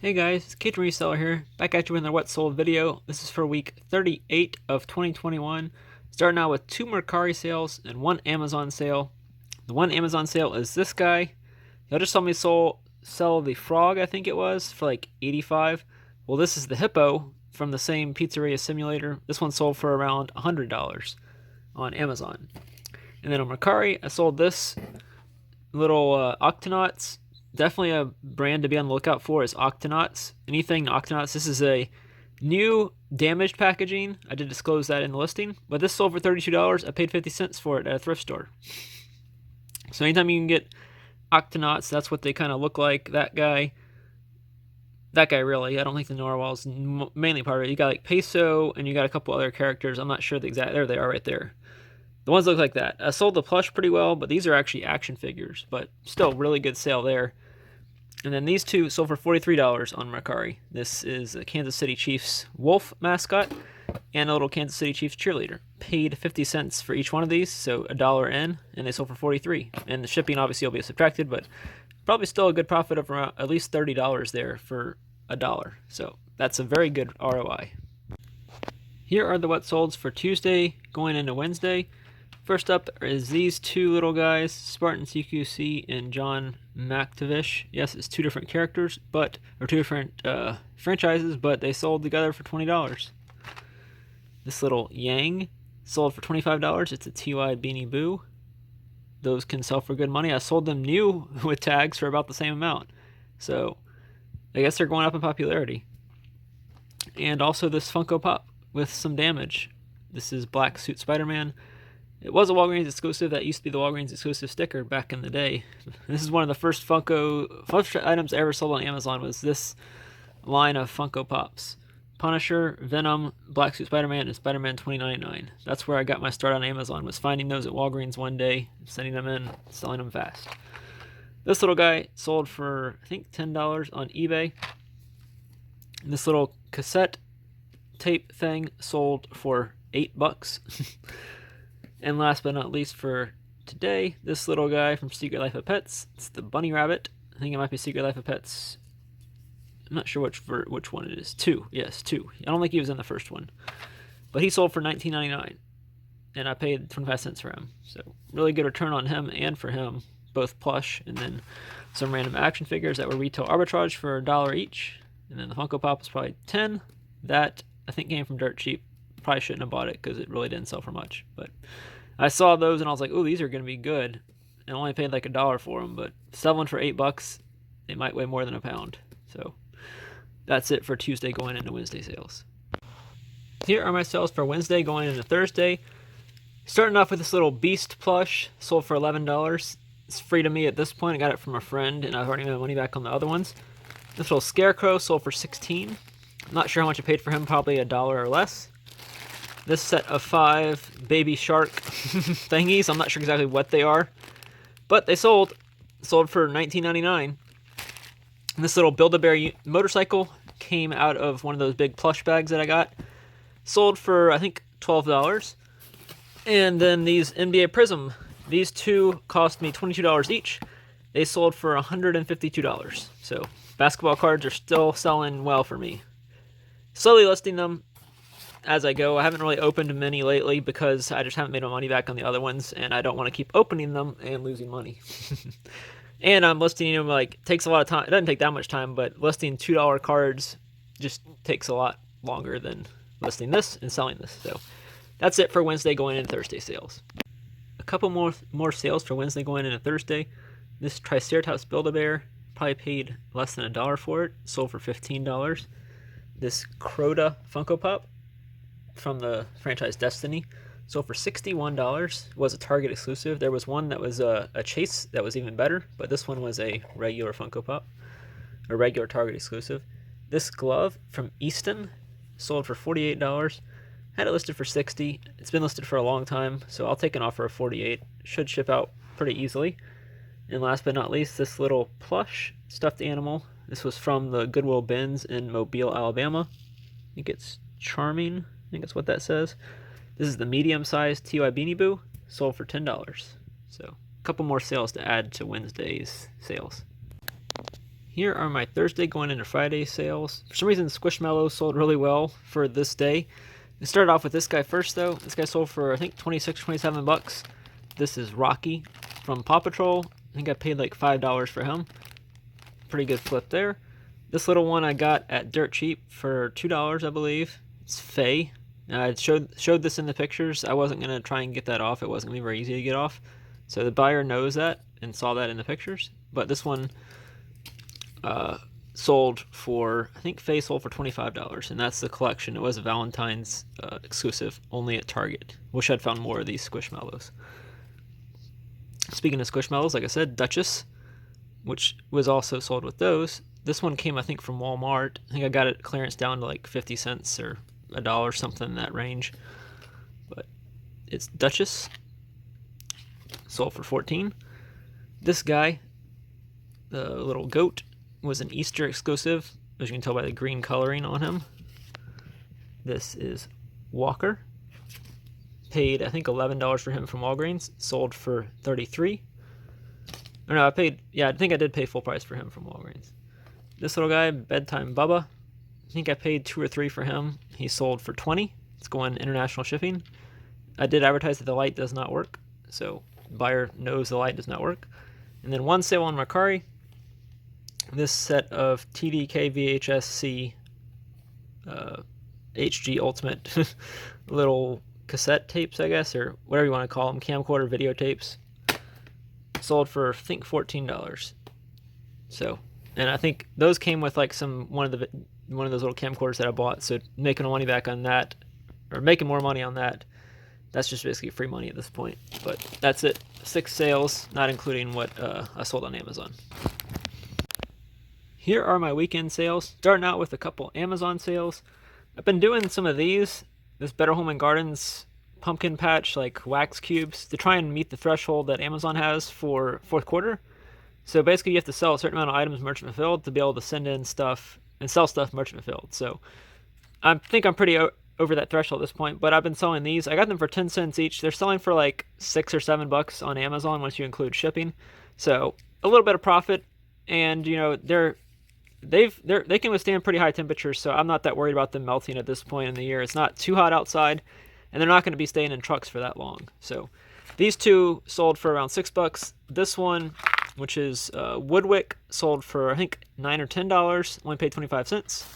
Hey guys, it's Cajun Reseller here, back at you with another What Sold video. This is for week 38 of 2021. Starting out with 2 Mercari sales and 1 Amazon sale. The 1 Amazon sale is this guy. Y'all just saw me sell the frog, I think it was, for like 85. Well, this is the hippo from the same pizzeria simulator. This one sold for around $100 on Amazon. And then on Mercari, I sold this little Octonauts. Definitely a brand to be on the lookout for is Octonauts. Anything Octonauts. This is a new damaged packaging. I did disclose that in the listing, but this sold for $32. I paid 50 cents for it at a thrift store. So anytime you can get Octonauts, that's what they kind of look like. That guy really. I don't think the narwhal's mainly part of it. You got like Peso and you got a couple other characters. I'm not sure the exact. There they are right there. The ones look like that. I sold the plush pretty well, but these are actually action figures, but still really good sale there. And then these two sold for $43 on Mercari. This is a Kansas City Chiefs wolf mascot and a little Kansas City Chiefs cheerleader. Paid 50 cents for each one of these, so $1 in, and they sold for 43. And the shipping obviously will be subtracted, but probably still a good profit of around at least $30 there for $1. So that's a very good ROI. Here are the what solds for Tuesday going into Wednesday. First up is these two little guys, Spartan CQC and John McTavish. Yes, it's two different characters, or two different franchises, but they sold together for $20. This little Yang sold for $25. It's a TY Beanie Boo. Those can sell for good money. I sold them new with tags for about the same amount. So I guess they're going up in popularity. And also this Funko Pop with some damage. This is Black Suit Spider-Man. It was a Walgreens exclusive. That used to be the Walgreens exclusive sticker back in the day. This is one of the first items I ever sold on Amazon was this line of Funko Pops. Punisher, Venom, Black Suit Spider-Man, and Spider-Man 2099. That's where I got my start on Amazon, was finding those at Walgreens one day, sending them in, selling them fast. This little guy sold for, I think, $10 on eBay. And this little cassette tape thing sold for $8. And last but not least for today, this little guy from Secret Life of Pets. It's the bunny rabbit. I think it might be Secret Life of Pets. I'm not sure which one it is. 2. Yes, 2. I don't think he was in the first one. But he sold for $19.99. And I paid 25 cents for him. So really good return on him and for him. Both plush and then some random action figures that were retail arbitrage for $1 each. And then the Funko Pop was probably 10. That I think came from Dirt Cheap. Probably shouldn't have bought it because it really didn't sell for much. But I saw those and I was like, oh, these are going to be good. And only paid like $1 for them. But selling for $8, they might weigh more than a pound. So that's it for Tuesday going into Wednesday sales. Here are my sales for Wednesday going into Thursday. Starting off with this little Beast plush, sold for $11. It's free to me at this point. I got it from a friend and I've already made my money back on the other ones. This little Scarecrow sold for $16. I'm not sure how much I paid for him, probably $1 or less. This set of 5 baby shark thingies, I'm not sure exactly what they are, but they sold for $19.99. This little Build-A-Bear motorcycle came out of one of those big plush bags that I got. Sold for, I think, $12. And then these NBA Prism, these two cost me $22 each. They sold for $152. So basketball cards are still selling well for me. Slowly listing them as I go. I haven't really opened many lately because I just haven't made my money back on the other ones, and I don't want to keep opening them and losing money. And I'm listing them, like, takes a lot of time. It doesn't take that much time, but listing $2 cards just takes a lot longer than listing this and selling this. So that's it for Wednesday going into Thursday sales. A couple more sales for Wednesday going into Thursday. This Triceratops Build-A-Bear, probably paid less than $1 for it. Sold for $15. This Crota Funko Pop from the franchise Destiny sold for $61. It was a Target exclusive. There was one that was a chase that was even better, but this one was a regular Funko Pop, a regular Target exclusive. This glove from Easton sold for $48. Had it listed for $60. It's been listed for a long time, so I'll take an offer of $48. Should ship out pretty easily. And last but not least, this little plush stuffed animal. This was from the Goodwill bins in Mobile, Alabama. I think it's Charming. I think that's what that says. This is the medium-sized TY Beanie Boo. Sold for $10. So a couple more sales to add to Wednesday's sales. Here are my Thursday going into Friday sales. For some reason, squishmallows sold really well for this day. It started off with this guy first, though. This guy sold for, I think, 26, 27 bucks. This is Rocky from Paw Patrol. I think I paid like $5 for him. Pretty good flip there. This little one I got at Dirt Cheap for $2, I believe. It's Faye. I showed this in the pictures. I wasn't going to try and get that off. It wasn't going to be very easy to get off. So the buyer knows that and saw that in the pictures. But this one sold for, I think Faye sold for $25, and that's the collection. It was a Valentine's exclusive, only at Target. Wish I'd found more of these squishmallows. Speaking of squishmallows, like I said, Duchess, which was also sold with those. This one came, I think, from Walmart. I think I got it clearance down to like 50 cents or $1, something in that range. But it's Duchess, sold for $14. This guy, the little goat, was an Easter exclusive, as you can tell by the green coloring on him. This is Walker. Paid, I think, $11 for him from Walgreens. Sold for $33. Or no, I think I did pay full price for him from Walgreens. This little guy, Bedtime Bubba. I think I paid $2 or $3 for him. He sold for $20. It's going international shipping. I did advertise that the light does not work, so the buyer knows the light does not work. And then one sale on Mercari. This set of TDK VHS-C HG Ultimate little cassette tapes, I guess, or whatever you want to call them, camcorder videotapes, sold for, I think, $14. So, and I think those came with like one of those little camcorders that I bought. So making money back on that, or making more money on that, that's just basically free money at this point. But that's it. 6 sales, not including what I sold on Amazon. Here are my weekend sales, starting out with a couple Amazon sales. I've been doing some of these, this Better Home & Gardens pumpkin patch, like wax cubes, to try and meet the threshold that Amazon has for fourth quarter. So basically you have to sell a certain amount of items merchant fulfilled to be able to send in stuff and sell stuff merchant fulfilled. So I think I'm pretty over that threshold at this point, but I've been selling these. I got them for 10 cents each. They're selling for like $6 or $7 on Amazon once you include shipping. So a little bit of profit, and you know, they can withstand pretty high temperatures, so I'm not that worried about them melting at this point in the year. It's not too hot outside, and they're not going to be staying in trucks for that long. So these two sold for around $6. This one, which is Woodwick, sold for, I think, $9 or $10. Only paid 25 cents.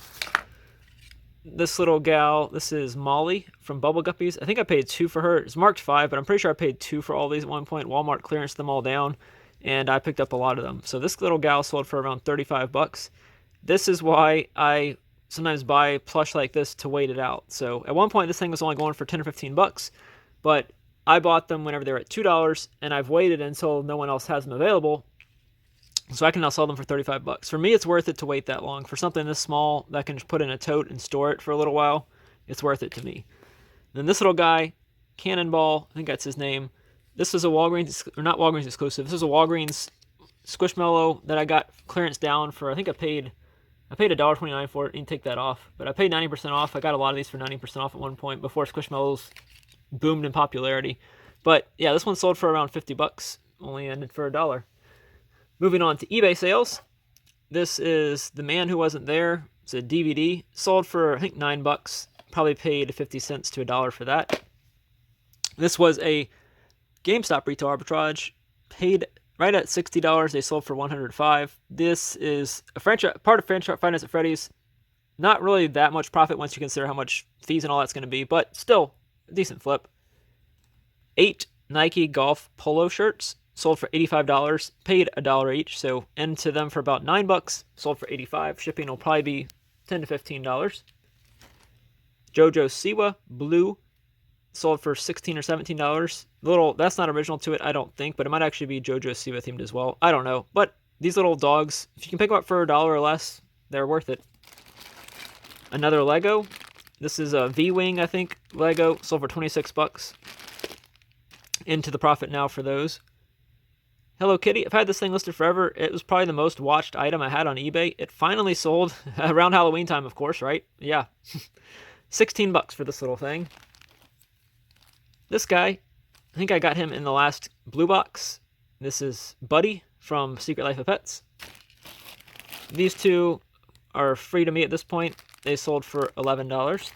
This little gal, this is Molly from Bubble Guppies. I think I paid $2 for her. It's marked 5, but I'm pretty sure I paid $2 for all these at one point. Walmart clearanced them all down, and I picked up a lot of them. So this little gal sold for around 35 bucks. This is why I sometimes buy plush like this to wait it out. So at one point, this thing was only going for 10 or 15 bucks, but I bought them whenever they were at $2, and I've waited until no one else has them available, so I can now sell them for 35 bucks. For me, it's worth it to wait that long. For something this small that I can just put in a tote and store it for a little while, it's worth it to me. And then this little guy, Cannonball, I think that's his name. This is a Walgreens, or not Walgreens exclusive. This is a Walgreens Squishmallow that I got clearance down for. I think I paid $1.29 for it. You can take that off, but I paid 90% off. I got a lot of these for 90% off at one point before Squishmallows boomed in popularity. But yeah, this one sold for around 50 bucks. Only ended for $1. Moving on to eBay sales. This is The Man Who Wasn't There. It's a DVD. Sold for, I think, $9. Probably paid 50 cents to $1 for that. This was a GameStop retail arbitrage. Paid right at $60. They sold for $105. This is a part of Five Nights at Freddy's. Not really that much profit once you consider how much fees and all that's going to be, but still a decent flip. 8 Nike golf polo shirts. Sold for $85, paid $1 each, so into them for about $9. Sold for $85. Shipping will probably be $10 to $15. JoJo Siwa Blue sold for $16 or $17. That's not original to it, I don't think, but it might actually be JoJo Siwa themed as well. I don't know, but these little dogs, if you can pick them up for $1 or less, they're worth it. Another Lego. This is a V-Wing, I think, Lego. Sold for $26. Into the profit now for those. Hello Kitty. I've had this thing listed forever. It was probably the most watched item I had on eBay. It finally sold around Halloween time, of course, right? Yeah. $16 for this little thing. This guy, I think I got him in the last blue box. This is Buddy from Secret Life of Pets. These two are free to me at this point. They sold for $11.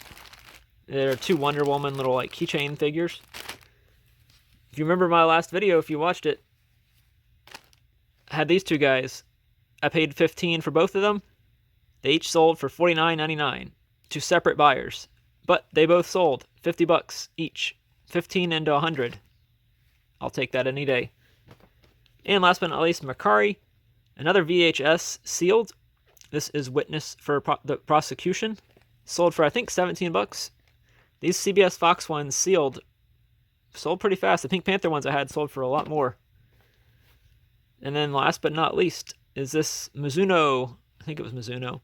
They're two Wonder Woman little like keychain figures. If you remember my last video, if you watched it, I had these two guys. I paid $15 for both of them. They each sold for $49.99 to separate buyers, but they both sold $50 each, 15 into 100. I'll take that any day. And last but not least, Mercari, another VHS sealed. This is Witness for the Prosecution. Sold for I think $17. These CBS Fox ones sealed sold pretty fast. The Pink Panther ones I had sold for a lot more. And then last but not least is this Mizuno, I think it was Mizuno,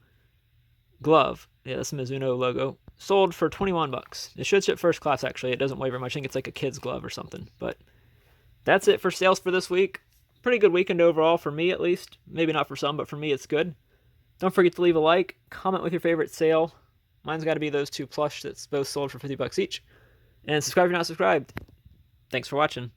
glove. Yeah, that's the Mizuno logo. Sold for $21. It should ship first class, actually. It doesn't weigh very much. I think it's like a kid's glove or something. But that's it for sales for this week. Pretty good weekend overall, for me at least. Maybe not for some, but for me it's good. Don't forget to leave a like, comment with your favorite sale. Mine's got to be those two plush that's both sold for $50 each. And subscribe if you're not subscribed. Thanks for watching.